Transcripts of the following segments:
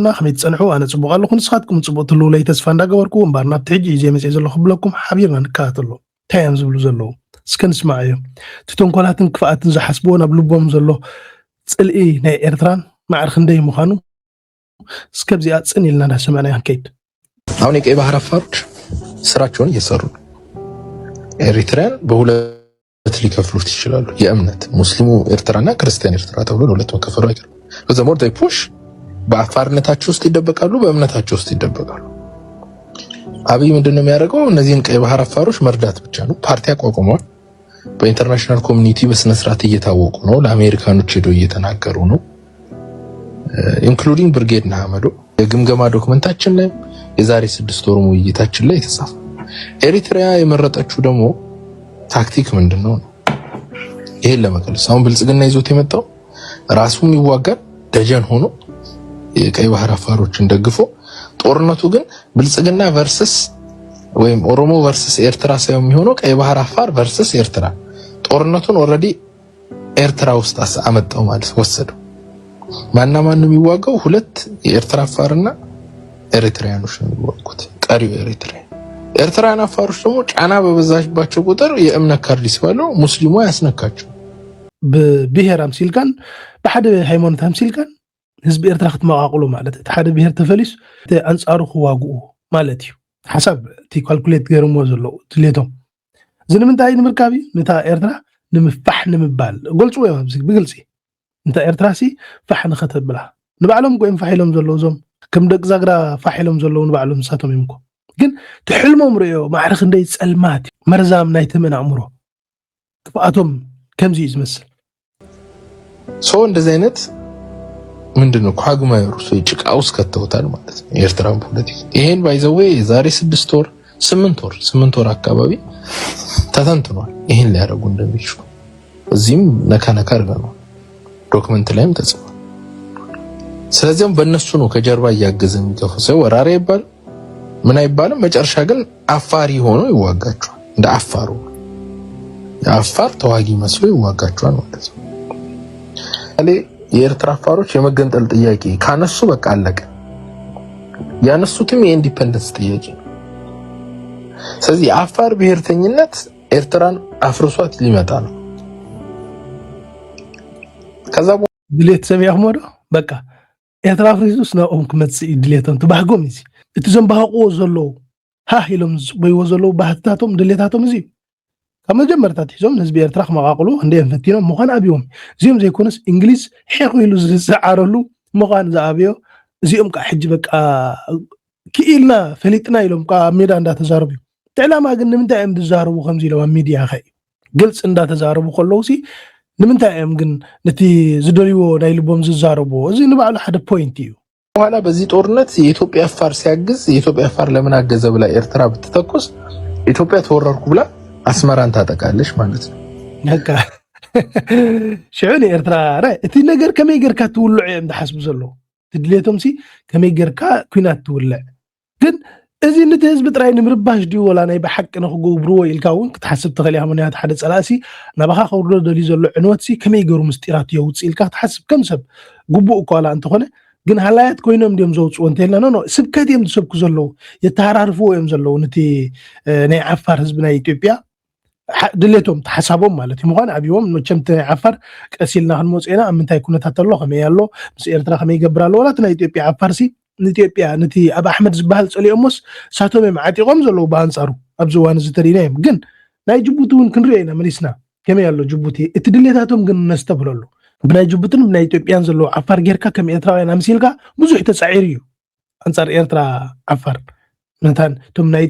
نا خميت صنحو أنا صبغ الله خنسخاتكم صبغت له لي تسفان دا غوركو مبارنا بتحجي زي ما سيزلو خبلكم حبيبنا نكاتلو تايم زبلو زلو سكن اسمعيو تتنقلاتن كفاءاتن زحسبونا بلبوم زلو صلئي ناي إرتران مع رخندي مخانو سكبزي صني لنا سمعنا هنكيد አሁን የቀይ ባህር አፋሮች ስራቸውን እየሰሩ ኤሪትሪያን በሁለት ሊከፍሉት ይችላሉ የእምነት ሙስሊሙ ኤርትራና ክርስቲያን ኤርትራ ተብሎ ለሁለት መከፈሉ አይቀርም በዘሞር ዳይ ፑሽ በአፋርነታቸው ውስጥ ይደበቃሉ በእምነታቸው ውስጥ ይደበቃሉ አብይ ምንድነው የሚያደርገው እነዚህን ቀይ ባህር አፋሮች መርዳት ብቻ ነው ፓርቲ አቋቁመዋል በኢንተርናሽናል ኮሚኒቲ በስነ ስርዓት እየታወቁ ነው ለአሜሪካኖች ሄዶ እየተናገሩ ነው ኢንክሉዲንግ ብርጌድ ናሃመዶ የግምገማ ዶክመንታችን ላይ የዛሬ 6 ወር ሙይይታችን ላይ ተጻፈ ኤሪትሪያ የመረጠችው ደግሞ ታክቲክ ምንድነው ይሄን ለመቀልስ አሁን ብልጽግና ይዞት የመጣው ራሱን ይዋጋል ደጀን ሆኖ የቀይ ባህር አፋሮችን ደግፎ ጦርነቱ ግን ብልጽግና ቨርሰስ ወይም ኦሮሞ ቨርሰስ ኤርትራ ሳይሆን የሚሆነው ቀይ ባህር አፋር ቨርሰስ ኤርትራ ጦርነቱን ኦሬዲ ኤርትራ ውስጥ አመጣው ማለት ወሰደው ማን የሚዋጋው ሁለት የኤርትራ አፋርና ኤሪትሪያኖች ነው የሚዋጉት ቀሪው ኤርትራን አፋሮች ደግሞ ጫና በበዛባቸው ቁጥር የእምነት ካርድ ሲባለው ሙስሊሙ ያስነካቸው በብሔራም ሲልካን በሐደ ሃይማኖታም ሲልካን ህዝብ ኤርትራ ከተማቃቅሉ ማለት ተሐደ ብሔር ተፈሊስ አንጻሩ ክዋጉ ማለት እዩ حسب تي ካልኩሌት ገርሞ ዘሎ ትሌቶም ዝንምንታይ ንምርካቢ ነታ ኤርትራ ንምፍሕ ንምባል ገልጹ ብግልጽ እንታ ኤርትራሲ ፍሕን ከተብላ ንባዕሎም ጎይም ፋሒሎም ዘሎ ዞም ከም ደቅ ዛግራ ፋሒሎም ዘሎ ንባዕሎም ሳቶም ይምኮ ግን ትሕልሞም ርዮ ማዕረኽ እንደይ ጸልማት መርዛም ናይ ተመን አእምሮ ክፋአቶም ከምዚ ይዝመስል ሶ እንደዚህ አይነት ምንድነው ኳግማ ይሩስ ይጭቃውስ ከተውታል ማለት ነው ኤርትራን ፖለቲካ ይሄን ባይዘው ዛሬ 8 ወር አካባቢ ተተንትኗል ይሄን ሊያረጉ እንደሚችሉ እዚህም ነካነካ አርገናል ዶክመንት ላይም ተጽፏል ስለዚህም በእነሱ ነው ከጀርባ ያያገዘን ተፈሰው ወራሬ ይባል ምን አይባልም መጨረሻ ግን አፋሪ ሆኖ ይዋጋቸዋል እንደ አፋሩ የአፋር ተዋጊ መስሎ ይዋጋቸዋል ማለት ነው አለ የኤርትራ አፋሮች የመገንጠል ጥያቄ ካነሱ በቃ አለቀ ያነሱትም የኢንዲፔንደንስ ጥያቄ ስለዚህ የአፋር ብሔርተኝነት ኤርትራን አፍርሷት ሊመጣ ነው ከዛ ድሌት ሰሚያም ወዶ በቃ ኤርትራ ፍሪዙስ ነው ክመጽ ድሌቶም ተባህጎም እዚ እቲ ዘንባህቆ ዘሎ ሃሂሎም ወይ ወዘሎ ባህታቶም ድሌታቶም እዚ ከመጀመርታት ሂዞም ህዝብ ኤርትራ ከመቃቅሉ እንደም ፈቲኖም መኻን አብዮም እዚኦም ዘይኮነስ እንግሊዝ ሄቆይሉ ዝዓረሉ መኻን ዘአብዮ እዚኦም ካ ሕጅ በቃ ክኢልና ፈሊጥና ኢሎም ካ ሜዳ እንዳተዛረቡ ተዕላማ ግን ንምንታይ እም ዝዛረቡ ከምዚ ኢሎም ሚዲያ ኸይ ግልጽ እንዳተዛረቡ ከለውሲ ንምንታይ እም ግን ነቲ ዝደልይዎ ናይ ልቦም ዝዛረቡ እዚ ንባዕሉ ሓደ ፖይንት እዩ በኋላ በዚህ ጦርነት የኢትዮጵያ አፋር ሲያግዝ የኢትዮጵያ አፋር ለምን አገዘ ብላ ኤርትራ ብትተኩስ ኢትዮጵያ ተወረርኩ ብላ አስመራን ታጠቃለች ማለት ነው ነካ ሽዑን ኤርትራ እቲ ነገር ከመይ ገርካ ትውልዕ እዮም ተሐስቡ ዘሎ ትድሌቶም ሲ ከመይ ገርካ ኩናት ትውልዕ ግን እዚ ነቲ ህዝብ ጥራይ ንምርባሽ ዲ ወላ ናይ በሐቅ ንኽገብርዎ ኢልካውን ክትሐስብ ተኸሊያ ምክንያት ሓደ ጸላሲ ናባኻ ከውርዶ ደሊ ዘሎ ዕንወት ሲ ከመይ ገሩ ምስጢራት የውፅእ ኢልካ ትሐስብ ከም ሰብ ግቡእ እኳ ላ እንትኾነ ግን ሃላያት ኮይኖም ዲም ዘውፅኡ እንተልና ነው ስብከት እዮም ዝሰብኩ ዘለው የተሃራርፉ እዮም ዘለው ነቲ ናይ ዓፋር ህዝብ ናይ ኢትዮጵያ ድሌቶም ተሐሳቦም ማለት ይምዃን አብዮም መቸምት ዓፋር ቀሲልና ክንሞጽና አምንታይ ኩነታት ተሎ ከመይ ያሎ ምስ ኤርትራ ከመይ ይገብራሉ ወላት ናይ ኢትዮጵያ ዓፋር ሲ ኢትዮጵያ ነቲ አብ አሕመድ ዝባሃል ጸሊኦሞስ ሳቶም ማዓጢቆም ዘለው ባንጻሩ አብዝዋን ዝተሪናም ግን ናይ ጅቡቲውን ክንሪአና መሊስና ከመይ ያሎ ጅቡቲ እቲ ድሌታቶም ግን ነስተብለሉ ብናይ ጅቡቲን ብናይ ኢትዮጵያን ዘለው ዓፋር ጌርካ ከም ኤርትራውያን አምሲልካ ብዙሕ ተጻዒር እዩ አንጻር ኤርትራ ዓፋር ነታን ቶም ናይ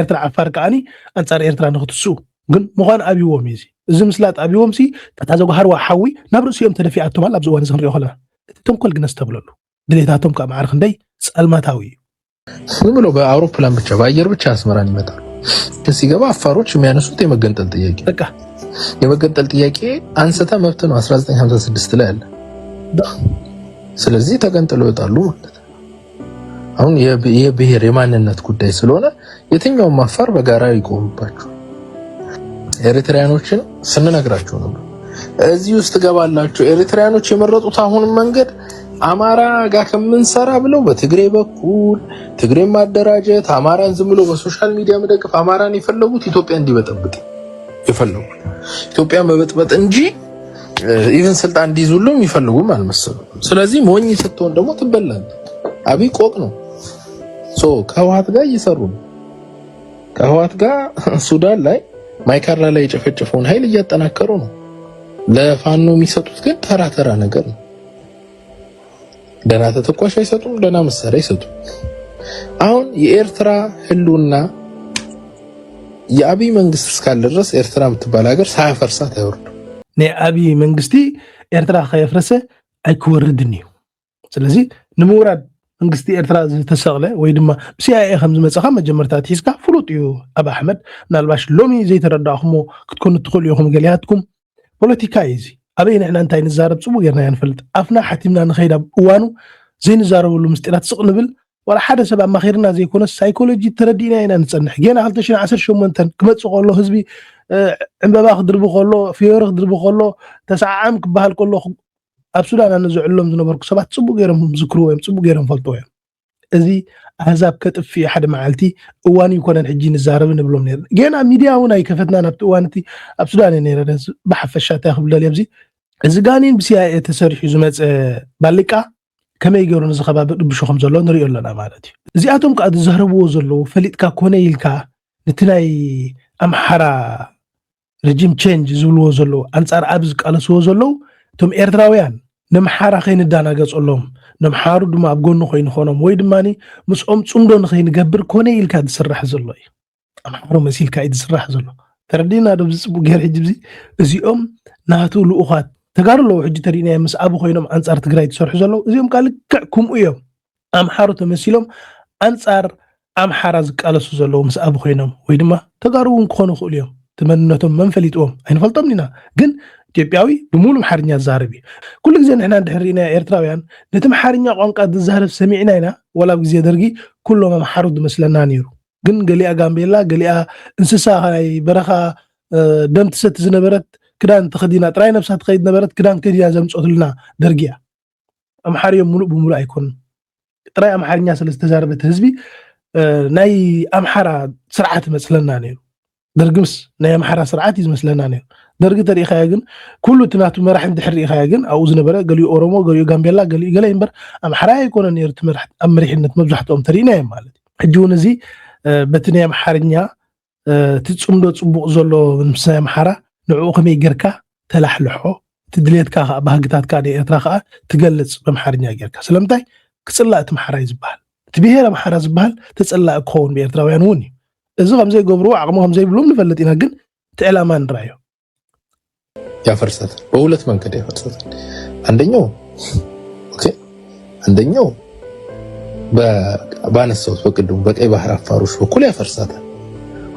ኤርትራ ዓፋር ከአኒ አንጻር ኤርትራ ንኽትሱ ግን መኻን አብይዎም እዚ እዚ ምስላት አብይዎም ሲ ተታዘጉ ሃርዋ ሓዊ ናብ ርእሲኦም ተደፊአቶም ኣብ ዝዋን ዝንሪኦ ኸለና እቲ ተንኮል ግን ነስተብለሉ ድሌታቶም ካብ ማዕርክ እንደይ ጸልማታዊ ዝም ብሎ በአውሮፕላን ብቻ በአየር ብቻ አስመራን ይመጣሉ ሲገባ አፋሮች የሚያነሱት የመገንጠል ጥያቄ በቃ የመገንጠል ጥያቄ አንስተ መብት ነው 1956 ላይ አለ ስለዚህ ተገንጥለው ይወጣሉ ማለት ነው አሁን የብሔር የማንነት ጉዳይ ስለሆነ የትኛውም አፋር በጋራ ይቆምባቸው ኤሪትሪያኖችን ስንነግራቸው ነው እዚህ ውስጥ ገባላችሁ ኤሪትሪያኖች የመረጡት አሁን መንገድ አማራ ጋር ከምንሰራ ብለው በትግሬ በኩል ትግሬ ማደራጀት አማራን ዝም ብሎ በሶሻል ሚዲያ መደገፍ አማራን የፈለጉት ኢትዮጵያ እንዲበጠብጥ የፈለጉት ኢትዮጵያን መበጥበጥ እንጂ ኢቭን ስልጣን እንዲይዙልም ይፈልጉም አልመሰሉም። ስለዚህ ሞኝ ስትሆን ደግሞ ትበላለህ። አብይ ቆቅ ነው። ከህወሓት ጋር እየሰሩ ነው። ከህወሓት ጋር ሱዳን ላይ ማይካድራ ላይ የጨፈጨፈውን ኃይል እያጠናከሩ ነው። ለፋኖ የሚሰጡት ግን ተራ ነገር ነው። ደህና ተተኳሽ አይሰጡም፣ ደህና መሳሪያ አይሰጡም። አሁን የኤርትራ ህልውና የአብይ መንግስት እስካለ ድረስ ኤርትራ የምትባል ሀገር ሳያፈርሳት አይወርድም። አብይ መንግስቲ ኤርትራ ከየፍረሰ አይክወርድን እዩ። ስለዚ ንምውራድ መንግስቲ ኤርትራ ዝተሰቕለ ወይ ድማ ብሲአይኤ ከም ዝመፀኻ መጀመርታ ሒዝካ ፍሉጥ እዩ። ኣብ ኣሕመድ ምናልባሽ ሎሚ ዘይተረዳእኹሞ ክትኮኑ ትኽእሉ ኢኹም ገሊያትኩም። ፖለቲካ እዩ እዚ። ኣበይ ንሕና እንታይ ንዛረብ ፅቡቅ ጌርና ንፈልጥ። ኣፍና ሓቲምና ንኸይድ ኣብ እዋኑ ዘይንዛረበሉ ምስጢራት ስቕ ንብል ወላ ሓደ ሰብ ኣማኺርና ዘይኮነስ ሳይኮሎጂ ተረዲእና ኢና ንፀንሕ። ገና 2018 ክመፅእ ከሎ ህዝቢ ዕንበባ ክድርቢ ከሎ ፍዮሪ ክድርቢ ከሎ ተሰዓዓም ክበሃል ከሎ ኣብ ሱዳን ኣነ ዝዕሎም ዝነበርኩ ሰባት ፅቡቅ ጌሮም ዝክርዎ እዮም፣ ፅቡቅ ጌሮም ፈልጥዎ እዮም። እዚ ኣህዛብ ከጥፍእ ሓደ መዓልቲ እዋን ይኮነን ሕጂ ንዛረብ ንብሎም ነይርና። ገና ሚድያ እውን ኣይከፈትና ናብቲ እዋን እቲ ኣብ ሱዳን ነይረ ብሓፈሻ እንታይ ክብለል ኣብዚ እዚ ጋኒን ብሲአይኤ ተሰሪሑ ዝመፀ ባሊቃ ከመይ ገይሩ ንዝኸባቢ ድብሾ ከም ዘሎ ንሪኦ ኣለና ማለት እዩ። እዚኣቶም ከዓ ዝዛረብዎ ዘለዉ ፈሊጥካ ኮነ ኢልካ ነቲ ናይ ኣምሓራ ሬጂም ቼንጅ ዝብልዎ ዘለዉ ኣንፃር ኣብ ዝቃለስዎ ዘለዉ እቶም ኤርትራውያን ንምሓራ ከይንዳናገፀሎም ንምሓሩ ድማ ኣብ ጎኑ ኮይንኾኖም ወይ ድማኒ ምስኦም ፅምዶ ንኸይንገብር ኮነ ኢልካ ዝስራሕ ዘሎ እዩ። ኣምሓሮ መሲልካ እዩ ዝስራሕ ዘሎ። ተረዲና ዶ ዝፅቡቅ ጌር ሕጂ እዚ እዚኦም ናቱ ልኡኻት ተጋሩ ኣለዉ። ሕጂ ተሪእናዮ ምስ ኣቡ ኮይኖም ኣንፃር ትግራይ ትሰርሑ ዘለዉ እዚኦም ከዓ ልክዕ ከምኡ እዮም። ኣምሓሮ ተመሲሎም ኣንፃር ኣምሓራ ዝቃለሱ ዘለዉ ምስ ኣቡ ኮይኖም ወይ ድማ ተጋሩ እውን ክኾኑ ይኽእሉ እዮም። ትመንነቶም መን ፈሊጥዎም ኣይንፈልጦም ኢና ግን ኢትዮጵያዊ ብሙሉ ኣምሓርኛ ዝዛረብ እዩ። ኩሉ ግዜ ንሕና እንድሕር ሪእና ኤርትራውያን ነቲ ኣምሓርኛ ቋንቋ ዝዛረብ ሰሚዕና ኢና። ወላ ኣብ ግዜ ደርጊ ኩሎም ኣምሓሩ ዝመስለና ነይሩ። ግን ገሊኣ ጋምቤላ ገሊኣ እንስሳ ናይ በረኻ ደም ትሰቲ ዝነበረት ክዳን ተኸዲና ጥራይ ነብሳ ትኸይድ ነበረት ክዳን ከዲና ዘምፆትልና ደርጊ እያ። ኣምሓርዮም ሙሉእ ብሙሉእ ኣይኮኑን። ጥራይ ኣምሓርኛ ስለዝተዛረበት ህዝቢ ናይ ኣምሓራ ስርዓት ይመስለና ነይሩ። ደርጊ ምስ ናይ ኣምሓራ ስርዓት እዩ ዝመስለና ነይሩ። ደርጊ ተሪእኻያ ግን ኩሉ እቲ ናቱ መራሒ እንድሕር ሪእኻያ ግን ኣብኡ ዝነበረ ገሊኡ ኦሮሞ ገሊኡ ጋምቤላ ገሊኡ ገለ እምበር ኣምሓራ ኣይኮነን ነይሩ። እቲ መራሕቲ ኣብ መሪሕነት መብዛሕትኦም ተሪእና እዮም ማለት እዩ። ሕጂ እውን እዚ በቲ ናይ ኣምሓርኛ እቲ ፅምዶ ፅቡቕ ዘሎ ምስ ናይ ኣምሓራ ንዕኡ ከመይ ጌርካ ተላሕልሖ እቲ ድሌትካ ከዓ ባህግታትካ ኤርትራ ከዓ ትገልፅ በኣምሓርኛ ጌርካ። ስለምንታይ ክፅላእ እቲ ኣምሓራ እዩ ዝበሃል እቲ ብሄር ኣምሓራ ዝበሃል ተፀላእ ክኸውን ብኤርትራውያን እውን እዩ። እዚ ከምዘይገብርዎ ዓቕሞ ከምዘይብሎም ንፈልጥ ኢና። ግን እቲ ዕላማ ንራእዮ ያፈርሳታል። በሁለት መንገድ ያፈርሳታል። አንደኛው ባነሳውት በቅድሙ በቀይ ባህር አፋሮች በኩል ያፈርሳታል።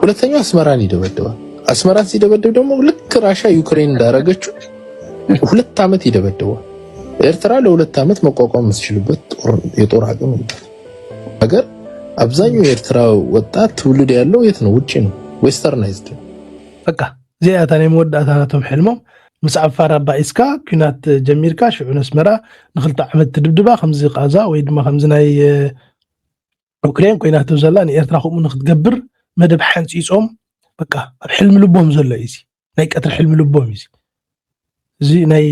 ሁለተኛው አስመራን ይደበድባል። አስመራን ሲደበድብ ደግሞ ልክ ራሻ ዩክሬን እንዳረገችው 2 ዓመት ይደበድባል። ኤርትራ ለ2 ዓመት መቋቋም የምትችልበት የጦር አቅም ነገር አብዛኛው የኤርትራ ወጣት ትውልድ ያለው የት ነው? ውጪ ነው። ዌስተርናይዝድ በቃ ዚያታኔ መወዳታናቶም ሕልሞም ምስ ዓፋር ኣባኢስካ ኩናት ጀሚርካ ሽዑን ኣስመራ ን2 ዓመት ትድብድባ ከምዚ ቃዛ ወይ ድማ ከምዚ ናይ ዩክሬን ኮይናት ዘላ ንኤርትራ ከምኡ ንክትገብር መደብ ሓንፂፆም በቃ ኣብ ሕልሚ ልቦም ዘሎ እዩ። ናይ ቀትሪ ሕልሚ ልቦም እዩ። እዚ ናይ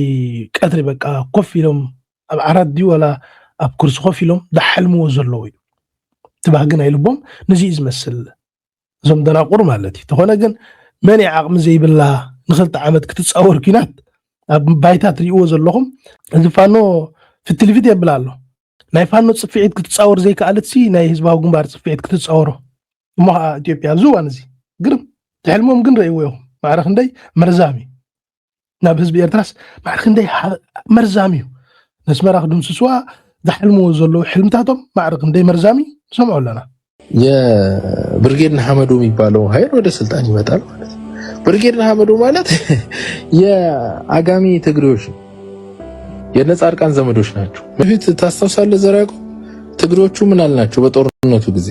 ቀትሪ በቃ ኮፍ ኢሎም ኣብ ዓራት ድዩ ወላ ኣብ ኩርሲ ኮፍ ኢሎም ዳሕልምዎ ዘለዉ እዩ። ትባህ ግን ኣይልቦም ነዚ ዝመስል እዞም ደናቁር ማለት እዩ። ተኾነ ግን መን ዓቕሚ ዘይብላ ን2 ዓመት ክትፃወር ኩናት ኣብ ባይታ ትሪእዎ ዘለኹም እዚ ፋኖ ፍትልፊት የብል ኣሎ። ናይ ፋኖ ፅፊዒት ክትፃወር ዘይከኣለት ናይ ህዝባዊ ግንባር ፅፊዒት ክትፃወሮ እሞ ከዓ ኢትዮጵያ ኣብዚ እዋን እዚ ግርም ትሕልሞም ግን ረእይዎ ኢኹም ማዕረኽ እንደይ መርዛሚ ናብ ህዝቢ ኤርትራስ ማዕረኽ እንደይ መርዛሚ እዩ። ነስመራ ክድምስስዋ ዝሕልምዎ ዘለዉ ሕልምታቶም ማዕረኽ እንደይ መርዛሚ ሰምዑ ኣለና። የብርጌድ ንሓመዱ የሚባለው ኃይል ወደ ስልጣን ይመጣል ማለት ነው። ብርጌድ ንሓመዱ ማለት የአጋሚ ትግሬዎች የነጻድቃን ዘመዶች ናቸው። በፊት ታስታውሳለህ ዘራቆ ትግሬዎቹ ምን አልናቸው? በጦርነቱ ጊዜ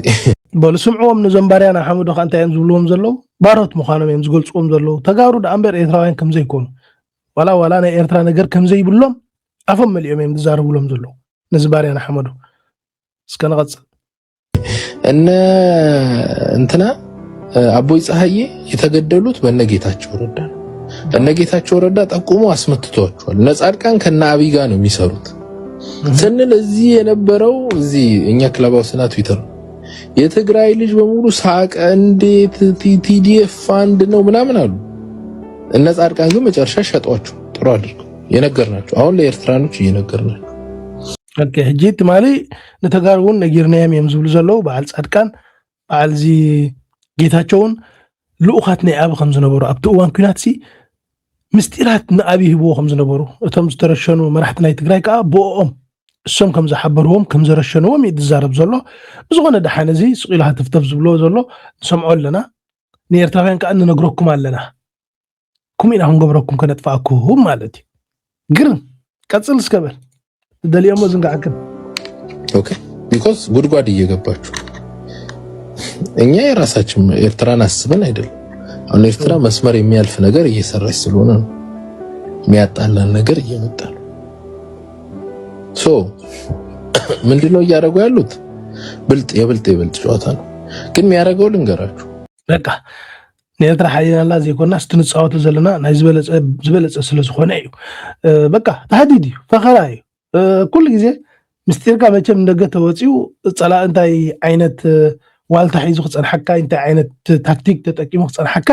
በልስምዖም ንዘምባርያና ሓመዱ ካንታ እዮም ዝብልዎም ዘለዉ ባሮት ምዃኖም እዮም ዝገልጽዎም ዘለዉ ተጋሩ ዳኣምበር ኤርትራውያን ከምዘይኮኑ ዋላ ናይ ኤርትራ ነገር ከምዘይብሎም ኣፎም መሊኦም እዮም ዝዛረብሎም ዘለዉ نزبارينا حمدو اسكن غص ان انتنا አቦይ ፀሐዬ የተገደሉት በነጌታቸው ረዳ በነጌታቸው ረዳ ጠቁሞ አስመትቷቸዋል። ነጻድቃን ከነ አብይ ጋር ነው የሚሰሩት ስንል እዚህ የነበረው እዚህ እኛ ክለባው ስና ትዊተር የትግራይ ልጅ በሙሉ ሳቀ እንዴት ቲዲኤፍ ፋንድ ነው ምናምን አሉ። ነጻድቃን ግን መጨረሻ ሸጧቸው ጥሩ አድርገው የነገርናቸው አሁን ለኤርትራኖች እየነገርናቸው ኦኬ ጂት ማሊ ነተጋሩን ነጊርናያም የምዝብሉ ዘለው በአል ጻድቃን በአልዚ ጌታቸውን ልኡኻት ናይ አብ ከም ዝነበሩ ኣብቲ እዋን ኩናትሲ ምስጢራት ንአብ ይህቦ ከም ዝነበሩ እቶም ዝተረሸኑ መራሕቲ ናይ ትግራይ ከዓ ብኦም እሶም ከም ዝሓበርዎም ከም ዝረሸንዎም ይዛረብ ዘሎ ብዝኾነ ደሓነ እዚ ስቂላ ተፍተፍ ዝብሎ ዘሎ ሰምዖ ኣለና ንኤርትራውያን ከዓ እንነግረኩም ኣለና ኩሚና ክንገብረኩም ከነጥፋእኩም ማለት ግርም ቀጽል እስከበል ደሊያሞ ዝንጋዓከን ኦኬ ቢኮዝ ጉድጓድ እየገባችሁ እኛ የራሳችን ኤርትራን አስበን አይደለም አሁን ኤርትራ መስመር የሚያልፍ ነገር እየሰራች ስለሆነ ነው የሚያጣላን ነገር እየመጣ ነው ሶ ምንድነው እያደረጉ ያሉት ብልጥ የብልጥ ጨዋታ ነው ግን የሚያደርገው ልንገራችሁ በቃ ኤርትራ ሀይናላ ዘይኮና ስትንጻወቱ ዘለና ናይ ዝበለጸ ስለዝኾነ እዩ በቃ ተሐዲዲ ፈኸራይ ኩሉ ጊዜ ምስጢርካ መቸም እንደገ ተወፂኡ ጸላ እንታይ አይነት ዋልታ ሒዙ ክጸንሐካ እንታይ አይነት ታክቲክ ተጠቂሙ ክጸንሐካ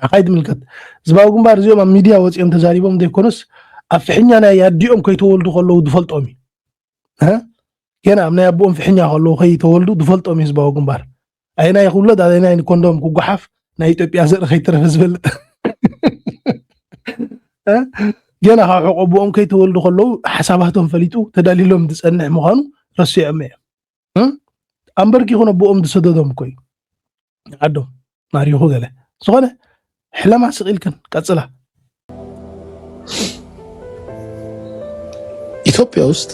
አኻይድ ምልከት ዝባው ግንባር እዚኦም ኣብ ሚድያ ወፂኦም ተዛሪቦም ዘይኮነስ አፍሕኛ ናይ ያዲኦም ከይተወልዱ ከለው ድፈልጦም ገና ኣብ ናይ አቦኦም ፍሕኛ ከለው ከይተወልዱ ድፈልጦም ዝባው ግንባር አይና ይኹለት አይና ኮንዶም ኩጓሓፍ ናይ ኢትዮጵያ ዘር ከይተረፈ ዝፈልጥ ገና ሓቆቦኦም ከይተወልዱ ከለው ሓሳባቶም ፈሊጡ ተዳሊሎም ዝጸንሕ ምዃኑ ረስዮም እዮም ኣምበርኪ ይኹን ኣቦኦም ዝሰደዶም ኮይ ዓዶም ማሪኹ ገለ ዝኾነ ሕለማ ስቂልክን ቀጽላ ኢትዮጵያ ውስጥ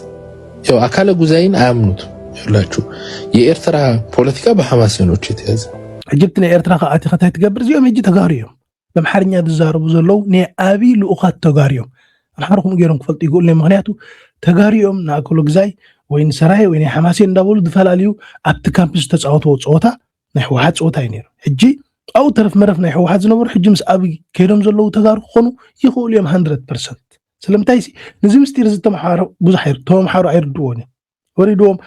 ያው አካለ ጉዛይን አያምኑት ይላችሁ የኤርትራ ፖለቲካ በሐማስኖች የተያዘ እጅብት ኤርትራ ከአቲ ከታይ ትገብር እዚኦም እጅ ተጋሪዮም በመሐርኛ ዝዛረቡ ዘለው ንአቢ ልኡኻት ተጋሪዮም አምሐርኩም ገይሮም ክፈልጡ ይጎል ምክንያቱ ተጋሪዮም ናአካለ ጉዛይ ወይን ሰራይ ወይን ሐማሴን እንዳበሉ ድፈላልዩ ኣብቲ ካምፕስ ተጻወተው ጾታ ናይ ህወሓት ጾታ ይነር ሕጂ አው ተረፍ መረፍ ናይ ህወሓት ዝነበሩ ሕጂ ምስ አብ ከይዶም ዘለው ተጋሩ ኾኑ ይኽእሉ እዮም 100% ስለምንታይ ነዚ ምስጢር ዝተመሓሩ ብዙሕ ተመሓሩ አይርድዎን ወሪዶም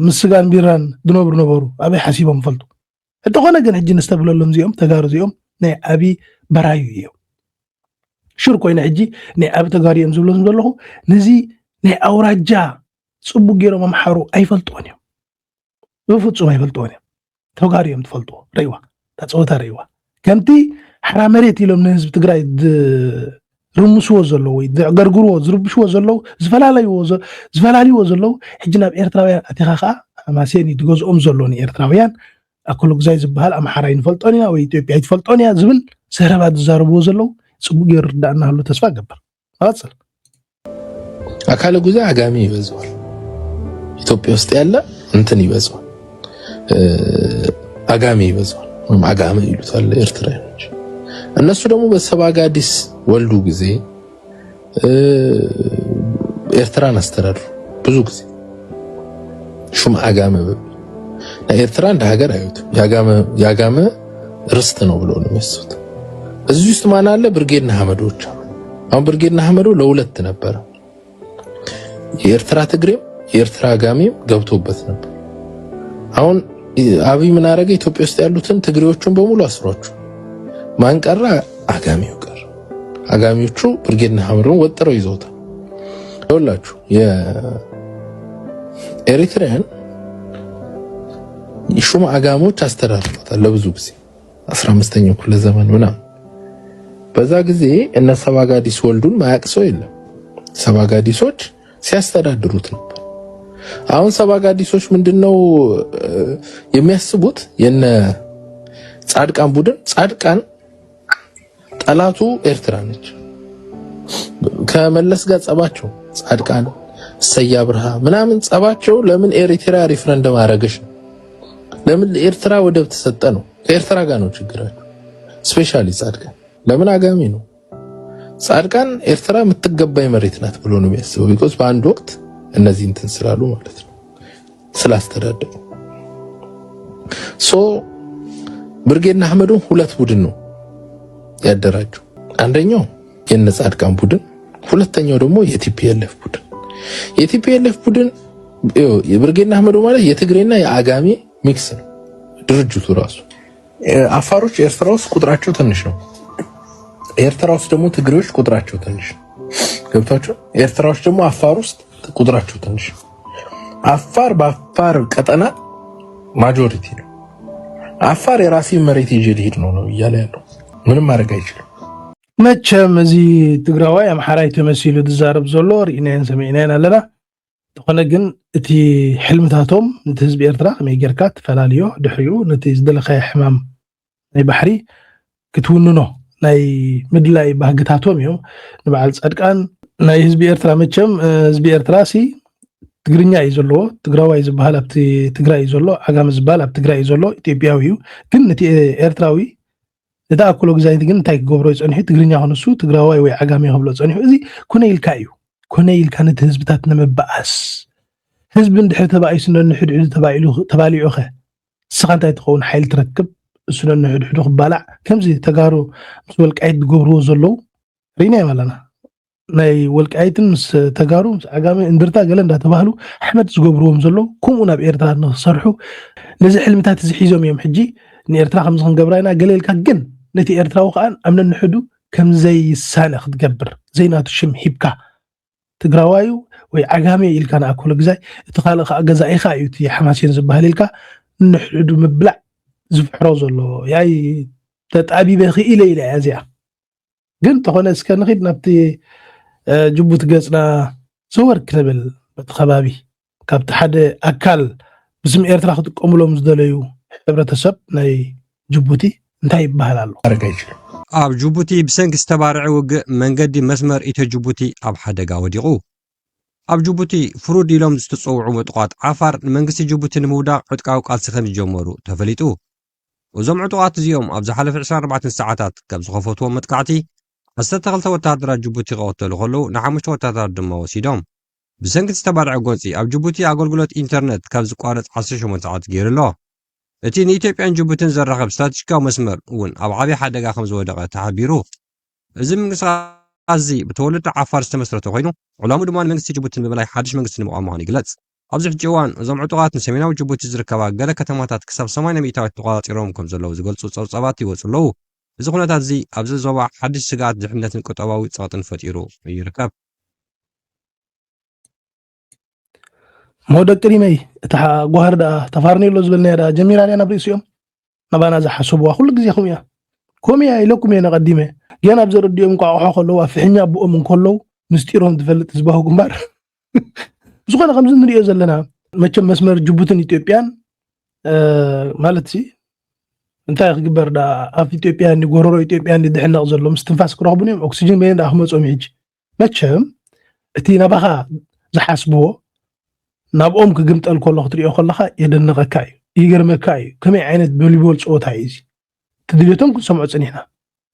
ምስጋን ቢራን ድነብሩ ነበሩ አበይ ሓሲቦም ፈልጡ እተኾነ ግን ሕጂ ነስተብለሎም ዚኦም ተጋሩ ዚኦም ናይ አቢ በራዩ እዮም ሽር ኮይና ሕጂ ናይ አብ ተጋሪዮም ዝብሎም ዘለኹ ነዚ ናይ አውራጃ ጽቡቅ ገይሮም አምሓሩ አይፈልጦን እዮም በፍጹም አይፈልጦን እዮም ተጋሪዮም ትፈልጦ ረይዋ ተጾታ ረይዋ ከምቲ ሓራ መሬት ኢሎም ንህዝብ ትግራይ ርሙስዎ ዘለው ወይ ገርግርዎ ዝርብሽዎ ዘለው ዝፈላልይዎ ዘለው ሕጂ ናብ ኤርትራውያን ኣቲኻኻ ማሴኒ ትገዝኦም ዘሎኒ ኤርትራውያን ኣኩሉ ግዛይ ዝበሃል ኣምሓራይ ንፈልጦን ኢና ወይ ኢትዮጵያ ይትፈልጦን እያ ዝብል ሰረባት ዝዛረብዎ ዘለው ጽቡቅ ገይሩ ርዳእና ህሉ ተስፋ ገበር አጽል አካለ ጉዛይ አጋሚ ይበዛዋል ኢትዮጵያ ውስጥ ያለ እንትን ይበዛዋል አጋሚ ይበዛዋል ወይም አጋሚ ይሉታል ኤርትራውያኖች እነሱ ደግሞ በሰባጋዲስ ወልዱ ጊዜ ኤርትራን አስተዳድሩ ብዙ ጊዜ ሹም አጋመ ኤርትራ እንደ ሀገር አዩት ያጋመ ርስት ነው ብሎ ነው የሚያስቡት እዚህ ውስጥ ማን አለ ብርጌድና ሐመዶች አሁን ብርጌድና ሐመዶ ለሁለት ነበር የኤርትራ ትግሬም የኤርትራ አጋሚም ገብቶበት ነበር አሁን አብይ ምን አረገ ኢትዮጵያ ውስጥ ያሉትን ትግሬዎችን በሙሉ አስሯቸው ማን ቀረ አጋሚው ቀረ አጋሚዎቹ ብርጌድና ሐመዶን ወጥረው ይዘውታል ይኸውላችሁ የኤሪትሪያን ይሹም አጋሞች አስተዳድረውታል ለብዙ ጊዜ 15ኛው ክፍለ ዘመን ምናምን በዛ ጊዜ እነ ሰባጋዲስ ወልዱን ማያቅሰው የለም ሰባጋዲሶች ሲያስተዳድሩት ነበር አሁን ሰባጋዲሶች ምንድነው የሚያስቡት የነ ጻድቃን ቡድን ጻድቃን ጠላቱ ኤርትራ ነች ከመለስ ጋር ጸባቸው ጻድቃን ሰያብርሃ ምናምን ጸባቸው ለምን ኤሪትራ ሪፈረንደም አረገሽ ለምን ኤርትራ ወደብ ተሰጠ ነው ከኤርትራ ጋር ነው ችግራቸው ስፔሻሊ ጻድቃን ለምን አጋሚ ነው ጻድቃን ኤርትራ የምትገባይ መሬት ናት ብሎ ነው የሚያስበው ቢኮዝ በአንድ ወቅት እነዚህ እንትን ስላሉ ማለት ነው ስላስተዳደሩ ብርጌድና አህመዱ ሁለት ቡድን ነው ያደራጀው። አንደኛው የነጻድቃን ቡድን፣ ሁለተኛው ደግሞ የቲፒኤልኤፍ ቡድን። የቲፒኤልኤፍ ቡድን የብርጌድና አህመዱ ማለት የትግሬና የአጋሜ ሚክስ ነው ድርጅቱ ራሱ። አፋሮች ኤርትራ ውስጥ ቁጥራቸው ትንሽ ነው። ኤርትራ ውስጥ ደግሞ ትግሬዎች ቁጥራቸው ትንሽ ነው። ገብታችሁ? ኤርትራዎች ደግሞ አፋር ውስጥ ቁጥራቸው ትንሽ ነው። አፋር በአፋር ቀጠና ማጆሪቲ ነው። አፋር የራሴ መሬት ይዤ ልሄድ ነው እያለ ያለው ምንም ማድረግ አይችልም። መቸም እዚህ ትግራዋይ አምሓራይ ተመሲሉ ዝዛረብ ዘሎ ርኢናን ሰሚዕናን ኣለና ተኾነ ግን እቲ ሕልምታቶም ነቲ ህዝቢ ኤርትራ ከመይ ጌርካ ተፈላለዮ ድሕሪኡ ነቲ ዝደለኻዮ ሕማም ናይ ባሕሪ ክትውንኖ ናይ ምድላይ ባህግታቶም እዮም። ንበዓል ጻድቃን ናይ ህዝቢ ኤርትራ መቸም ህዝቢ ኤርትራ ሲ ትግርኛ እዩ ዘለዎ ትግራዋይ ዝበሃል ኣብቲ ትግራይ ዘሎ ዓጋመ ዝበሃል ኣብ ትግራይ ዘሎ ኢትዮጵያዊ እዩ። ግን ነቲ ኤርትራዊ እታኣክሎ ግዛይት ግን እንታይ ክገብሮ ይፀኒሑ ትግርኛ ኮነሱ ትግራዋይ ወይ ዓጋመ ይብሎ ፀኒሑ እዚ ኮነ ኢልካ እዩ ኮነ ኢልካ ነቲ ህዝብታት ንምባኣስ ህዝቢ እንድሕር ተባኢሱ ነንሕድሕዱ ተባሊዑ ኸ ንስኻ እንታይ ትኸውን ሓይሊ ትረክብ እሱ ነንሕድሕዱ ክባላዕ ከምዚ ተጋሩ ምስ ወልቃይት ዝገብርዎ ዘለው ርኢናዮም ኣለና። ናይ ወልቃይትን ምስ ተጋሩ ምስ ዓጋመ እንድርታ ገለ እንዳተባህሉ ኣሕመድ ዝገብርዎም ዘለው ከምኡ ናብ ኤርትራ ንክሰርሑ ነዚ ሕልምታት እዚ ሒዞም እዮም ሕጂ ንኤርትራ ከምዚ ክንገብራ ኢና ገለ ኢልካ ግን ነቲ ኤርትራዊ ከዓ ኣብ ነንሕዱ ከምዘይሳነ ክትገብር ዘይናቱ ሽም ሂብካ ትግራዋዩ ወይ ዓጋመ ኢልካ ንኣክሎ ግዛይ እቲ ካልእ ከዓ ገዛኢኻ እዩ እቲ ሓማሴን ዝበሃል ኢልካ ንሕዱ ምብላዕ ዝፍሕሮ ዘሎ ያይ ተጣቢበ ክኢለ ኢለ እያ እዚኣ ግን ተኾነ እስከ ንኺድ ናብቲ ጅቡቲ ገፅና ዘወር ክንብል በቲ ከባቢ ካብቲ ሓደ ኣካል ብስም ኤርትራ ክጥቀምሎም ዝደለዩ ሕብረተሰብ ናይ ጅቡቲ እንታይ ይበሃል ኣሎ? ኣብ ጅቡቲ ብሰንኪ ዝተባርዐ ውግእ መንገዲ መስመር ኢትዮ ጅቡቲ ኣብ ሓደጋ ወዲቑ። ኣብ ጅቡቲ ፍሩድ ኢሎም ዝተፀውዑ ዕጡቓት ዓፋር ንመንግስቲ ጅቡቲ ንምውዳቕ ዕጥቃዊ ቃልሲ ከም ዝጀመሩ ተፈሊጡ። እዞም ዕጡቓት እዚኦም ኣብ ዝሓለፈ 24 ሰዓታት ካብ ዝኸፈትዎም መጥቃዕቲ 12 ወታደራት ጅቡቲ ክቐተሉ ከለዉ ን5 ወታደራት ድማ ወሲዶም። ብሰንኪ ዝተባርዐ ጎንፂ ኣብ ጅቡቲ ኣገልግሎት ኢንተርኔት ካብ ዝቋረፅ 18 ሰዓት ገይሩ ኣሎ። እቲ ንኢትዮጵያን ጅቡትን ዘራኸብ ስትራቴጂካዊ መስመር እውን ኣብ ዓብዪ ሓደጋ ከም ዝወደቐ ተሓቢሩ። እዚ ምንቅስቓስ እዚ ብተወለድቲ ዓፋር ዝተመስረተ ኮይኑ ዕላሙ ድማ ንመንግስቲ ጅቡቲ ንምብላይ ሓድሽ መንግስቲ ንምቋም ምዃኑ ይግለጽ። ኣብዚ ሕጂ እዋን እዞም ዕጡቓት ንሰሜናዊ ጅቡቲ ዝርከባ ገለ ከተማታት ክሳብ 80 ሚእታዊት ተቆፃፂሮም ከም ዘለዉ ዝገልጹ ፀብጻባት ይወፁ ኣለዉ። እዚ ኩነታት እዚ ኣብዚ ዞባ ሓድሽ ስጋኣት ድሕነትን ቁጠባዊ ፀቕጥን ፈጢሩ ይርከብ። መውደቅ ቅሪመይ እታ ጓህር ዳ ተፋርኔሎ ዝበልናያ ዳ ጀሚራ ያ ናብ ርእሲኦም ናባና ዝሓስብዋ ኩሉ ግዜ ከምያ ኢለኩም እየ ነቐዲመ ገና ኣብ ዘረዲኦም ቋቑሖ ከለዉ ኣብ ፍሕኛ ኣብኦም እንከለዉ ምስጢሮም ትፈልጥ ዝባሁ ግንባር ዝኾነ ከምዚ ንሪኦ ዘለና መቸም መስመር ጅቡትን ኢትዮጵያን ማለት ሲ እንታይ ክግበር ዳ ኣብ ኢትዮጵያ ጎረሮ ኢትዮጵያ ድሕነቕ ዘሎ ምስትንፋስ ክረኽቡን እዮም ኦክሲጅን በየ ዳ ክመፆም ሕጂ መቸም እቲ ናባኻ ዝሓስብዎ ናብኦም ክግምጠል ከሎ ክትሪኦ ከለካ የደነቐካ እዩ ይገርመካ እዩ ከመይ ዓይነት ቮሊቦል ፀወታ እዩ እዚ ትድልዮቶም ክንሰምዖ ፀኒሕና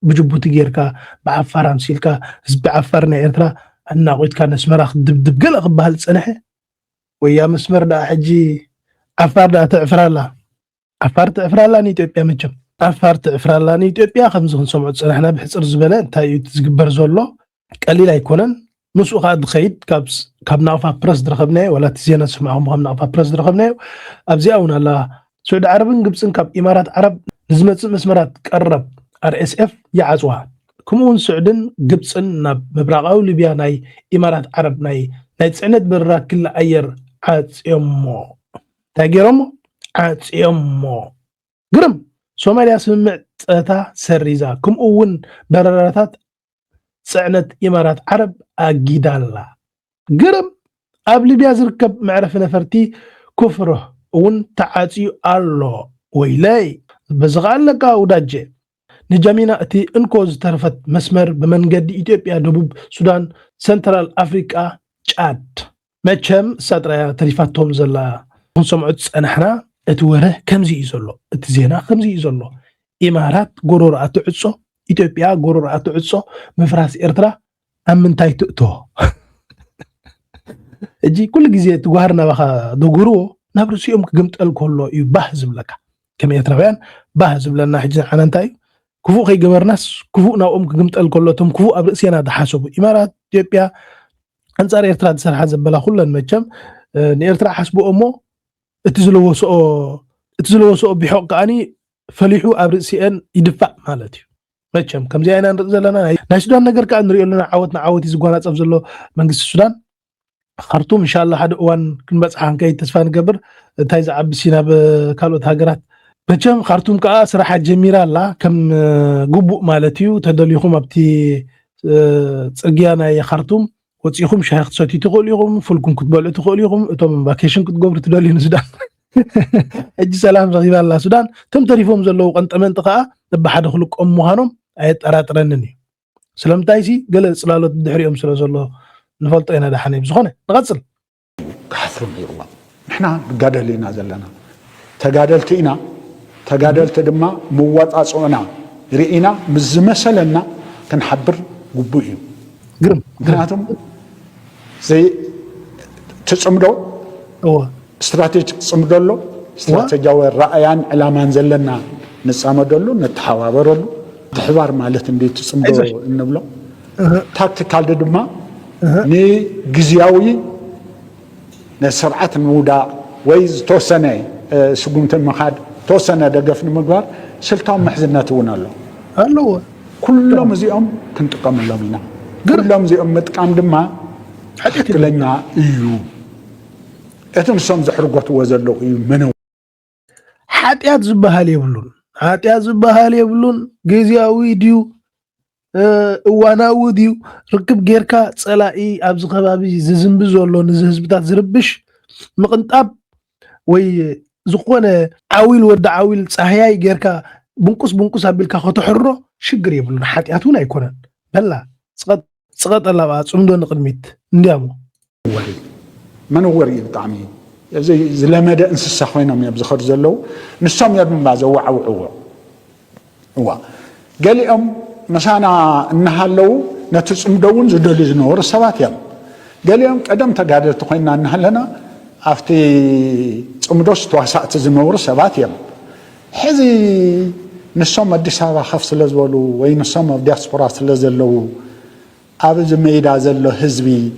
ብጅቡቲ ጌርካ ብዓፋር ኣምሲልካ ህዝቢ ዓፋር ናይ ኤርትራ ኣናቆትካ መስመራ ክድብድብ ገለ ክበሃል ፀንሐ ወያ መስመር ዳ ሕጂ ዓፋር ዳ ተዕፍራላ ዓፋር ተዕፍራላ ንኢትዮጵያ መቸም ዓፋር ተዕፍራላ ንኢትዮጵያ ከምዚ ክንሰምዖ ፀናሕና ብሕፅር ዝበለ እንታይ እዩ ዝግበር ዘሎ ቀሊል ኣይኮነን። ምስኡ ከዓ ድኸይድ ካብ ናቕፋ ፕረስ ዝረኸብናዮ ወላ እቲ ዜና ዝስማዕኹም ካብ ናቕፋ ፕረስ ዝረኸብናዮ ኣብዚኣ እውን ኣላ ስዑድ ዓረብን ግብፅን ካብ ኢማራት ዓረብ ንዝመፅእ መስመራት ቀረብ RSF ይዓፅዋ ከምኡውን ስዑድን ግብፅን ናብ ምብራቃዊ ሊብያ ናይ ኢማራት ዓረብ ናይ ፅዕነት በረራ ክልል ኣየር ዓፅዮሞ እንታይ ገይሮሞ ዓፅዮሞ ግርም ሶማልያ ስምምዕ ፀታ ሰሪዛ ከምኡውን በረራታት ፅዕነት ኢማራት ዓረብ ኣጊዳላ ግርም ኣብ ሊብያ ዝርከብ መዕረፊ ነፈርቲ ኩፍሮ እውን ተዓፅዩ ኣሎ ወይለይ በዚ ከዓ ኣለቃ ውዳጀ ንጀሚና እቲ እንኮ ዝተረፈት መስመር ብመንገዲ ኢትዮጵያ ደቡብ ሱዳን ሰንትራል ኣፍሪቃ ጫድ መቸም ሳጥራያ ተሪፋቶም ዘላ ክንሰምዖ ፀናሕና እቲ ወርህ ከምዚ እዩ ዘሎ እቲ ዜና ከምዚ እዩ ዘሎ ኢማራት ጎሮሮ ኣትዕፆ ኢትዮጵያ ጎሮሮ ኣትዕፆ ምፍራስ ኤርትራ ኣብ ምንታይ ትእቶ እጂ ኩሉ ግዜ ትጓሃርና ባኻ ደጉርዎ ናብ ርስኦም ክግምጠል ከሎ እዩ ባህ ዝብለካ ከም ኤርትራውያን ባህ ዝብለና ሕጂ ሓና እንታይ ክፉእ ከይገበርናስ ክፉእ ናብኦም ክግምጠል ከሎ እቶም ክፉእ ኣብ ርእስና ዝሓሰቡ ኢማራት ኢትዮጵያ አንጻር ኤርትራ ዝሰርሓ ዘበላ ኩለን መቸም ንኤርትራ ሓስቦ እሞ እቲ ዝለወሰኦ ቢሖቅ ከዓኒ ፈሊሑ ኣብ ርእሲአን ይድፋዕ ማለት እዩ መቸም ከምዚ አይና ንርኢ ዘለና ናይ ሱዳን ነገር ከዓ ንሪኦ ኣለና ዓወት ዝጓናፀፍ ዘሎ መንግስቲ ሱዳን ካርቱም ኢንሻአላህ ሓደ እዋን ክንበፅሓ ክንከይድ ተስፋ ንገብር እንታይ ዝዓቢ ናብ ካልኦት ሃገራት መቸም ካርቱም ከዓ ስራሓት ጀሚራ ኣላ ከም ግቡእ ማለት እዩ ተደሊኹም ኣብቲ ፅርግያ ናይ ካርቱም ወፂኹም ሻሂ ክትሰትዩ ትኽእሉ ኢኹም ፍልኩም ክትበልዑ ትኽእሉ ኢኹም እቶም ቫኬሽን ክትገብሩ ትደልዩ ንሱዳን እጂ ሰላም ረኺባ ኣላ ሱዳን እቶም ተሪፎም ዘለዉ ቀንጠመንጢ ከዓ በብሓደ ክልቆም ምዃኖም ኣየጠራጥረንን እዩ ስለምንታይ ሲ ገለ ፅላሎት ድሕሪኦም ስለ ዘሎ ንፈልጦ ኢና ዳሓነ ብዝኾነ ንቐፅል ካሕፍሩም ይሩዋ ንሕና ንጋደል ኢና ዘለና ተጋደልቲ ኢና ተጋደልቲ ድማ ምዋፃፅኦና ርኢና ምስ ዝመሰለና ክንሓብር ግቡእ እዩ ግርም ምክንያቱም ትፅምዶ استراتيجي صمدلو استراتيجياوي رأيان علمان زلنا نصامدلو نتحاورلو تحوار مالت اندي تصمدو انبلو تاكتيكال دما ني غزياوي نسرعه نودا ويز توسنه سغونتن مخاد توسنه دغف نمغبار سلطان محزنات ونالو الو كلهم زيهم كنتقام لنا كلهم زيهم متقام دما حقيقه ايو እቶም ሰም ዘሕርጎት ወዘለው እዩ ምነው ሓጢያት ዝበሃል የብሉን ግዝያዊ ድዩ እዋናዊ ድዩ ርክብ ጌርካ ፀላኢ ኣብዚ ከባቢ ዝዝንብ ዘሎ ንህዝብታት ዝርብሽ ምቕንጣብ ወይ ዝኾነ ዓዊል ወዲ ዓዊል ፀህያይ ጌርካ ብንቁስ ኣቢልካ ከተሕሮ ሽግር የብሉን ሓጢያት እውን ኣይኮነን በላ ፀቐጠላ ፅምዶ ንቅድሚት እንዲያሞ منور يبطعمي زي لمدى انسسا خوينهم يبزخر زلو نسام يدن بازا وعوعو هو قال لهم مسانا نهالو نتصمدون زدل زنور السبات يم قال لهم قدم تقادر تخوينا نهالنا افتي تصمدوش تواسعت زنور السبات يم حزي نسام الدسابة خف سلزولو وي نسام الدياسبورا سلزلو ابز ميدا زلو حزبي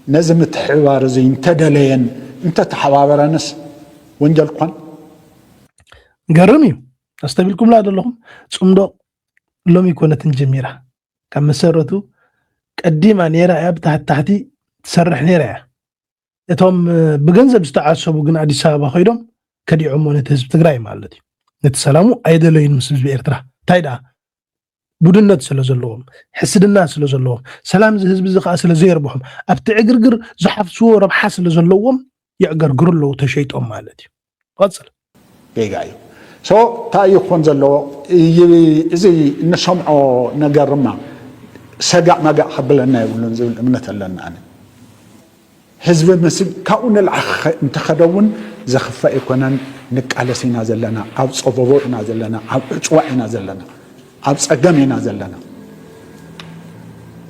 نزم الحوار زي انتدلين انت تحوارنس وانجل قن قرمي استبيلكم لا دلهم صمدو لوم يكون تنجميرا كم مسرتو قديما نيرا تحتي تسرح نيرا اتهم بغنزب استعصبوا غن اديس ابا خيدوم كديعم ونه حزب تግራይ ማለት እዩ ነተሰላሙ አይደለይን ምስ ህዝቢ ኤርትራ ታይዳ ቡድነት ስለ ዘለዎም ሕስድና ስለ ዘለዎም ሰላም ህዝቢ ዝኻ ስለ ዘይርብሖም ኣብቲ ዕግርግር ዝሓፍስዎ ረብሓ ስለ ዘለዎም ይዕገርግሩለው ተሸይጦም ማለት እዩ ቀጽል ገይጋዩ ሶ ታይ ይኮን ዘለዎ እዚ እንሰምዖ ነገርማ ሰጋዕ መጋዕ ከብለና ይብሉን ዝብል እምነት ኣለና ኣነ ህዝቢ መስል ካኡን ልዓኸ እንተኸደውን ዘኽፋእ ይኮነን ንቃለሲና ዘለና ኣብ ፀበቦ ኢና ዘለና ኣብ ዕፅዋዕ ኢና ዘለና ኣብ ፀገም ኢና ዘለና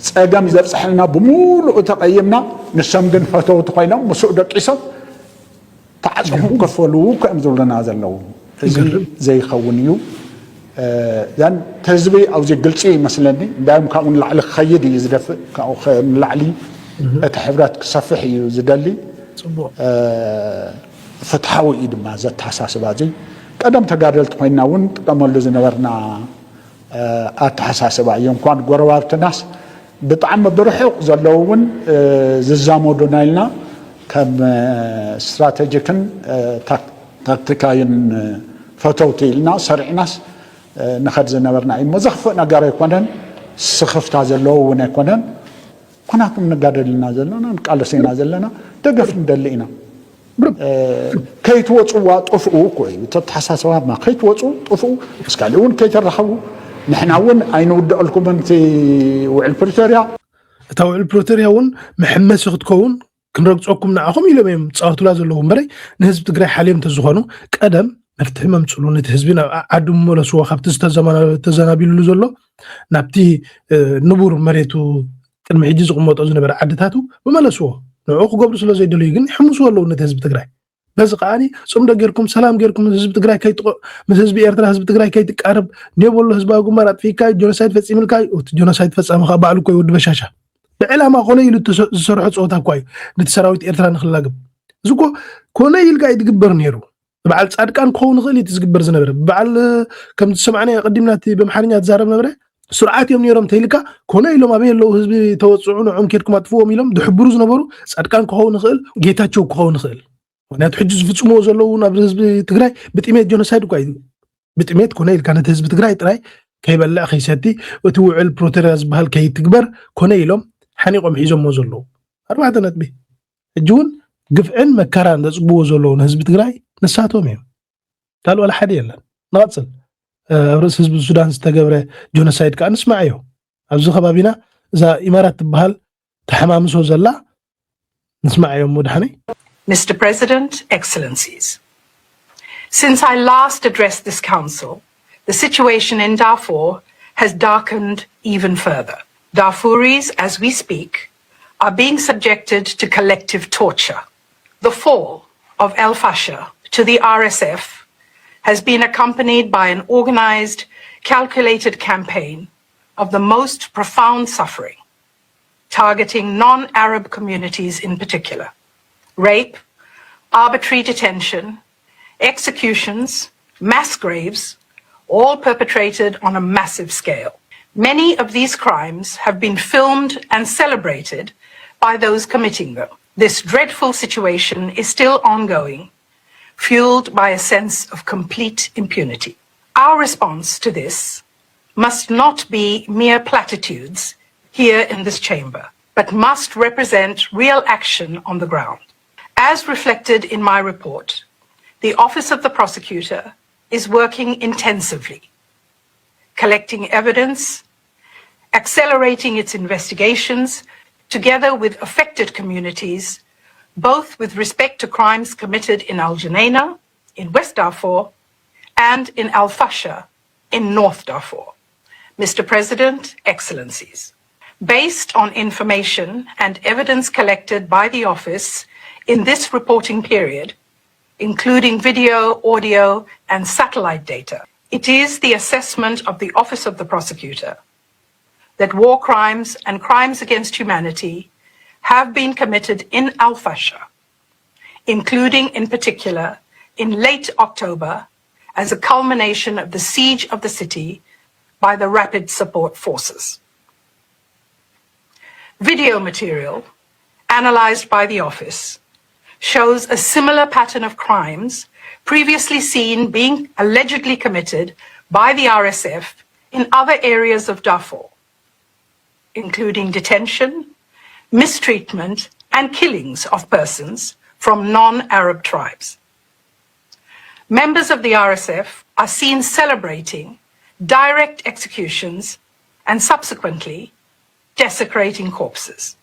ፀገም ዘብፅሐልና ብሙሉእ ተቐይምና ንሶም ግን ፈተውቲ ኮይኖም ምስኡ ደቂሶም ተዓፅኹም ከፈሉ ከም ዝብሉና ዘለው እዚ ዘይኸውን እዩ ያን ተህዝቢ ኣብዚ ግልፂ ይመስለኒ እንዳዮም ካብኡ ንላዕሊ ክኸይድ እዩ ዝደፍእ ካብኡ ንላዕሊ እቲ ሕብረት ክሰፍሕ እዩ ዝደሊ ፍትሓዊ እዩ ድማ ዘተሓሳስባ እዚ ቀደም ተጋደልቲ ኮይንና እውን ጥቀመሉ ዝነበርና ኣተሓሳስባ እዩ እንኳን ጎረባብትናስ ብጣዕሚ ብርሑቕ ዘለዉ እውን ዝዛመዱና ኢልና ከም ስትራቴጂክን ታክቲካይን ፈተውቲ ኢልና ሰሪዕናስ ንኸድ ዝነበርና እዩ መዘኽፍእ ነገር ኣይኮነን ስኽፍታ ዘለዎ እውን ኣይኮነን ምክንያቱም ንጋደልና ዘለና ንቃለሰና ዘለና ደገፍ ንደሊ ኢና ከይትወፅዋ ጥፍኡ እኮ እዩ ተተሓሳስባ ማ ከይትወፁ ጥፍኡ እስካሊ እውን ከይተረኸቡ نحن ون أين ودع لكم أنت وعلى بريتوريا تاو البروتوريا ون محمد سختكون كنرجعكم نعهم إلى ميم تصاحتوا لازم لهم بري نهزب تقرأ حاليا تزخانو كأدم نفتهم مسؤولون تهزبنا عدم ولا سوا خبت تزنابيل لزلو نبتي نبور مريتو المحيجز قمت أزنا برا عدتاتو وما لا سوا ንዑ ክገብሩ ስለ ዘይደልዩ ግን ይሕምሱ ኣለዉ ነቲ ህዝቢ ትግራይ በዚ ከዓኒ ፅምዶ ጌርኩም ሰላም ጌርኩም ህዝቢ ትግራይ ምስ ህዝቢ ኤርትራ ህዝቢ ትግራይ ከይትቃረብ ኔበሎ ህዝባዊ ጉማር ኣጥፊካ ጆኖሳይድ ፈፂምልካ ጆኖሳይድ ፈፃምካ ባዕሉ ኮይ ወዲ በሻሻ ብዕላማ ኮነ ኢሉ ዝሰርሑ ፀወታ እኳ እዩ ነቲ ሰራዊት ኤርትራ ንክላግብ እዚ እኮ ኮነ ኢልካ ይትግበር ነይሩ በዓል ጻድቃን ክኸውን ንኽእል እቲ ዝግበር ዝነበረ በዓል ከም ዝሰማዕና ቅድምና እቲ ብኣምሓርኛ ትዛረብ ነበረ ስርዓት እዮም ነይሮም ተይልካ ኮነ ኢሎም ኣበይ ኣለዉ ህዝቢ ተወፅዑ ንዖም ኬድኩም ኣጥፍዎም ኢሎም ድሕብሩ ዝነበሩ ጻድቃን ክኸውን ንኽእል ጌታቸው ክኸውን ንኽእል ምክንያቱ ሕጂ ዝፍፅምዎ ዘለዉ ናብ ህዝቢ ትግራይ ብጥሜት ጆኖሳይድ እኳ እዩ ብጥሜት ኮነ ኢልካ ነቲ ህዝቢ ትግራይ ጥራይ ከይበልዕ ከይሰቲ እቲ ውዕል ፕሮቴሪያ ዝበሃል ከይትግበር ኮነ ኢሎም ሓኒቆም ሒዞምዎ ዘለዉ 4 ነጥቢ ሕጂ እውን ግፍዕን መከራን ዘፅብዎ ዘለዉ ንህዝቢ ትግራይ ንሳቶም እዮም ካልእ ወላ ሓደ የለን ንቐፅል ኣብ ርእሲ ህዝቢ ሱዳን ዝተገብረ ጆኖሳይድ ከዓ ንስማዕ እዮ ኣብዚ ከባቢና እዛ ኢማራት ትበሃል ተሓማምሶ ዘላ ንስማዕ እዮም ወድሓነይ Mr. President, Excellencies, since I last addressed this Council, the situation in Darfur has darkened even further. Darfuris, as we speak, are being subjected to collective torture. The fall of El Fasher to the RSF has been accompanied by an organized, calculated campaign of the most profound suffering, targeting non-Arab communities in particular. Rape, arbitrary detention, executions, mass graves, all perpetrated on a massive scale. Many of these crimes have been filmed and celebrated by those committing them. This dreadful situation is still ongoing, fueled by a sense of complete impunity. Our response to this must not be mere platitudes here in this chamber, but must represent real action on the ground. As reflected in my report, the Office of the Prosecutor is working intensively, collecting evidence, accelerating its investigations together with affected communities, both with respect to crimes committed in Al Junaina, in West Darfur, and in Al Fasher, in North Darfur. Mr. President, Excellencies, based on information and evidence collected by the Office in this reporting period, including video, audio, and satellite data, it is the assessment of the Office of the Prosecutor that war crimes and crimes against humanity have been committed in Al Fasher, including in particular in late October as a culmination of the siege of the city by the Rapid Support Forces. Video material analyzed by the Office shows a similar pattern of crimes previously seen being allegedly committed by the RSF in other areas of Darfur, including detention, mistreatment, and killings of persons from non-Arab tribes. Members of the RSF are seen celebrating direct executions and subsequently desecrating corpses.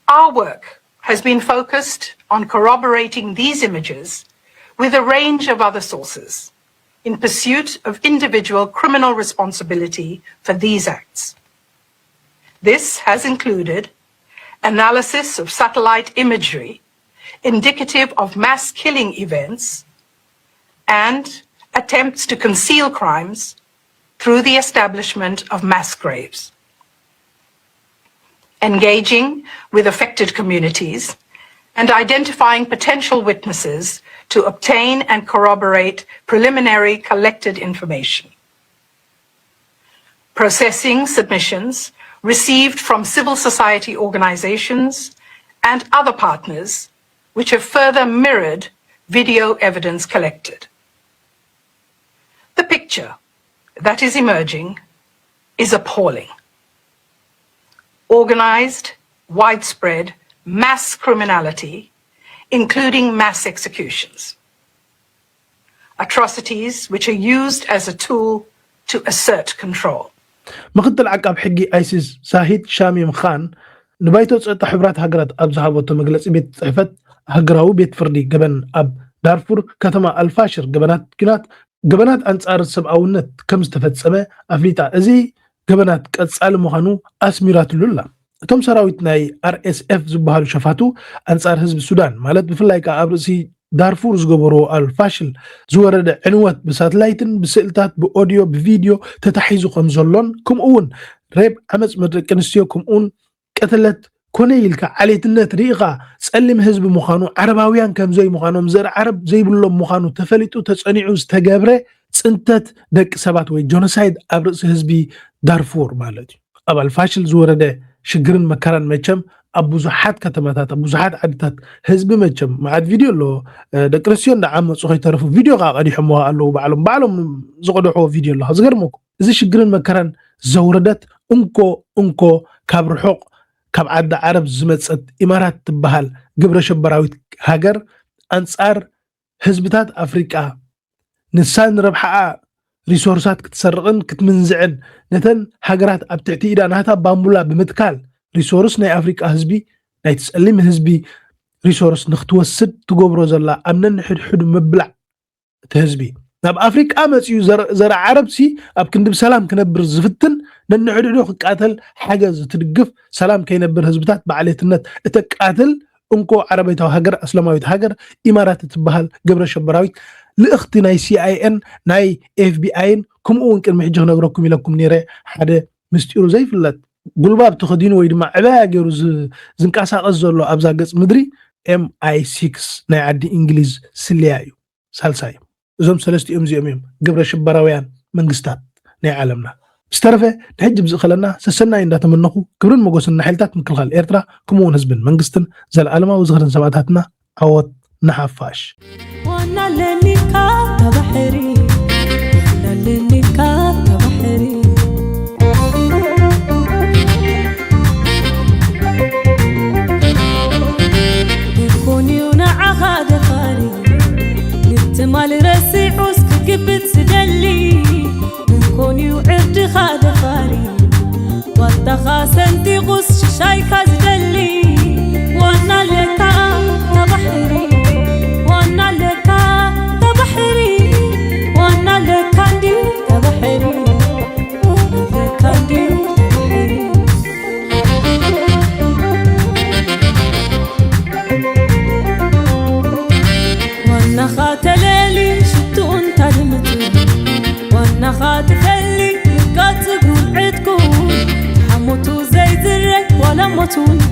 Our work has been focused on corroborating these images with a range of other sources in pursuit of individual criminal responsibility for these acts. This has included analysis of satellite imagery indicative of mass killing events and attempts to conceal crimes through the establishment of mass graves. Engaging with affected communities and identifying potential witnesses to obtain and corroborate preliminary collected information. Processing submissions received from civil society organizations and other partners which have further mirrored video evidence collected. The picture that is emerging is appalling. Organized, widespread, mass criminality, including mass executions. Atrocities which are used as a tool to assert control. ምክትል ዓቃብ ሕጊ ኣይሲስ ሳሂድ ሻሚም ኻን ንባይቶ ፀጥታ ሕብራት ሃገራት ኣብ ዝሃበቶ መግለፂ ቤት ፅሕፈት ሃገራዊ ቤት ፍርዲ ገበን ኣብ ዳርፉር ከተማ አልፋሽር ገበናት አንጻር ሰብአውነት ከም ዝተፈጸመ ኣፍሊጣ እዚ ገበናት ቀጻሊ ምዃኑ ኣስሚራትሉ ኣላ እቶም ሰራዊት ናይ RSF ዝበሃሉ ሸፋቱ አንጻር ህዝቢ ሱዳን ማለት ብፍላይ ከዓ ኣብ ርእሲ ዳርፉር ዝገበሮ አልፋሽል ዝወረደ ዕንወት ብሳተላይትን ብስእልታት ብኦዲዮ ብቪዲዮ ተታሒዙ ከም ዘሎን ከምኡውን ሬብ ዓመፅ መድረቂ ኣንስትዮ ከምኡውን ቀተለት ኮነ ኢልካ ዓሌትነት ሪኢኻ ጸሊም ህዝቢ ምዃኑ ዓረባውያን ከም ዘይ ምዃኖም ዘር ዓረብ ዘይብሎም ምዃኑ ተፈሊጡ ተጸኒዑ ዝተገብረ ጽንተት ደቂ ሰባት ወይ ጆኖሳይድ ኣብ ርእሲ ህዝቢ ዳርፉር ማለት እዩ ኣብ አልፋሽል ዝወረደ ሽግርን መከራን መቸም ኣብ ብዙሓት ከተማታት ኣብ ብዙሓት ዓድታት ህዝቢ መቸም ማዓት ቪድዮ ኣሎ ደቂ ኣንስትዮ እንዳዓመፁ ከይተረፉ ቪድዮ ከዓ ቀዲሖም ኣለዉ ባዕሎም ዝቀድሕዎ ቪድዮ ኣሎ ዝገርመኩም እዚ ሽግርን መከራን ዘውረደት እንኮ ካብ ርሑቕ ካብ ዓዲ ዓረብ ዝመፀት ኢማራት ትበሃል ግብረ ሸበራዊት ሃገር አንጻር ህዝብታት አፍሪቃ ንሳን ረብሓኣ ሪሶርሳት ክትሰርቕን ክትምንዝዕን ነተን ሃገራት ኣብ ትሕቲ ኢዳ ናታ ባምቡላ ብምትካል ሪሶርስ ናይ አፍሪቃ ህዝቢ ናይ ተጸሊም ህዝቢ ሪሶርስ ንክትወስድ ትገብሮ ዘላ ኣብ ነንሕድሕዱ ምብላዕ እቲ ህዝቢ ናብ አፍሪቃ መፅዩ ዘረ ዓረብሲ ኣብ ክንድብ ሰላም ክነብር ዝፍትን ነንሕድሕዱ ክቃተል ሓገዝ ትድግፍ ሰላም ከይነብር ህዝብታት ባዕሌትነት እተቃትል እንኮ ዓረባይታዊ ሃገር እስላማዊት ሃገር ኢማራት ትበሃል ግብረ ሸበራዊት ልእኽቲ ናይ ሲአይኤን ናይ ኤፍቢአይን ከምኡውን ቅድሚ ሕጂ ክነግረኩም ኢለኩም ነይረ ሓደ ምስጢሩ ዘይፍለጥ ጉልባብ ተኸዲኑ ወይ ድማ ዕባያ ገይሩ ዝንቀሳቐስ ዘሎ ኣብዛ ገጽ ምድሪ MI6 ናይ ዓዲ እንግሊዝ ስልያ እዩ ሳልሳይ እዞም ሰለስቲኦም እዚኦም እዮም ግብረ ሽበራውያን መንግስታት ናይ ዓለምና ዝተረፈ ንሕጂ ብዝኸለና ሰሰናይ እንዳተመነኹ ክብርን መጎስን ናሕልታት ምክልኻል ኤርትራ ከምኡውን ህዝብን መንግስትን ዘለዓለማዊ ዝኽርን ሰማዕታትና ዓወት نحفاش وانا لنكا تبحري وانا لنكا تبحري يكوني ونعها دفاري نتمال رسي عسك كبت سدلي يكوني وعرد خادفاري والتخاسنتي غص شاي كازدلي وانا لنكا تبحري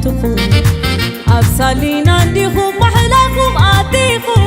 تكون أبصالينا عنديكم محلاكم آتيكم